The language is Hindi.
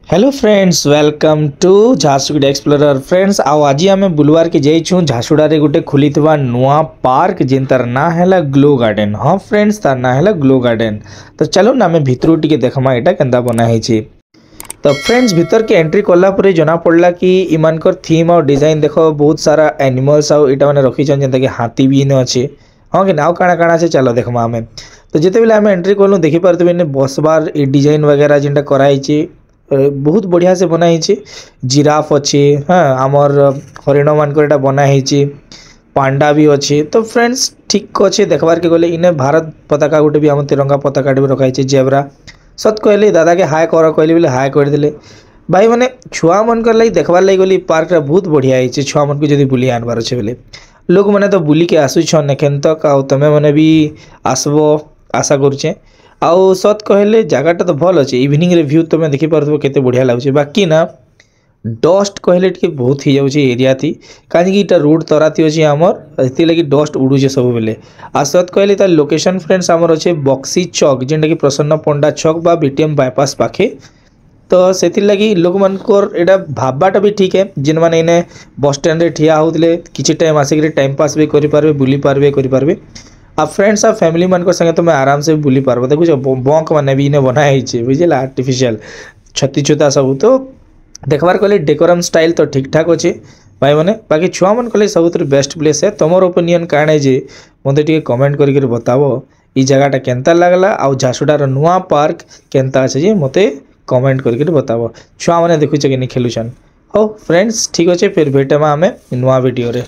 Hello friends, welcome to Jharsuguda explorer. Friends आओ आज आम बुलवार के जाइछू झारसुगुड़ा गोटे खुली नुआ पार्क जिन तार ना है ग्लो गार्डन। हाँ फ्रेंड्स, तार ना है ग्लो गार्डन। तो चलो ना आम भितर टिके देखमा यहाँ केन्ता बनाई। तो फ्रेंड्स भीतर के एंट्री कलापर जना पड़ा कि इमानकर थीम और डिजाइन देख बहुत सारा एनिमल्स आटा मैंने रखीछन जेनता कि हाथी भी इने अच्छे। हाँ कि नाव काଣା काଣା से चलो देखमा आम। तो जिते बेले आम एंट्री कलु देखिपारे इन्हें बसबार डिजाइन वगैरह जेनटा कराई बहुत बढ़िया से बनाई। जिराफ अच्छे, हाँ आमर हरिण मानक बनाई, पांडा भी अच्छे। तो फ्रेंड्स ठीक अच्छे देखबार के गले इन्हें भारत पताका गोटे भी आम तिरंगा पताका भी रखाई। जेब्रा सत कहली दादा के हाय कर कहली बोले हाय करदे भाई मैंने छुआ मन कर लगी देखबार लगी गली पार्क बहुत बढ़िया है। छुआ मन को जब बुली आनबार अच्छे बोले लोक मैंने तो बुलिके आसुछन एखेन तक आ तमें मैंने भी आसब आशा करुचे। आउ सत कहले जगटा तो भल अच्छे, इवनिंग रे व्यू तुम देखिपार केते बढ़िया लगुचे। बाकी ना डस्ट कहले टे बहुत ही जाऊे एरिया थी कहीं रोड तराती अच्छी आमर ये लगी डस्ट उड़ूचे सब बेले। आ सत कहले तार लोकेशन फ्रेंड्स आमर अच्छे बक्सी चौक जेनटा कि प्रसन्न पंडा चौक बा बीटीएम बाईपास पाखे। तो से लगी लोक मानकर एटा भाबाटा भी ठीक है जिन मैंने इन्हें बस स्टैंड रे ठिया होते किसी टाइम आसिक टाइम पास भी करें बुली पारे करें। आ फ्रेंड्स आ फैमिली मान संगे तुम आराम से बुली पार। देखुच बंक मैंने भी इन्हें बनाई बुझे आर्टिफिशियल छती छुता सब। तो देखबार कहले डेकोरम स्टाइल तो ठीक ठाक अच्छे भाई मैंने। बाकी छुआ मन कहले सब बेस्ट प्लेस है। तुम ओपिनियन काण है जे मत कमेंट करके बताओ ये जगहटा केनता लगला आ झारसुगुड़ा नुआ पार्क केनता अच्छे जे मत कमेंट करके बताओ। छुआ मैंने देखुचे कि खेलुछन। हो फ्रेंड्स ठीक अच्छे फिर भेटमा आम नुआ वीडियो रे।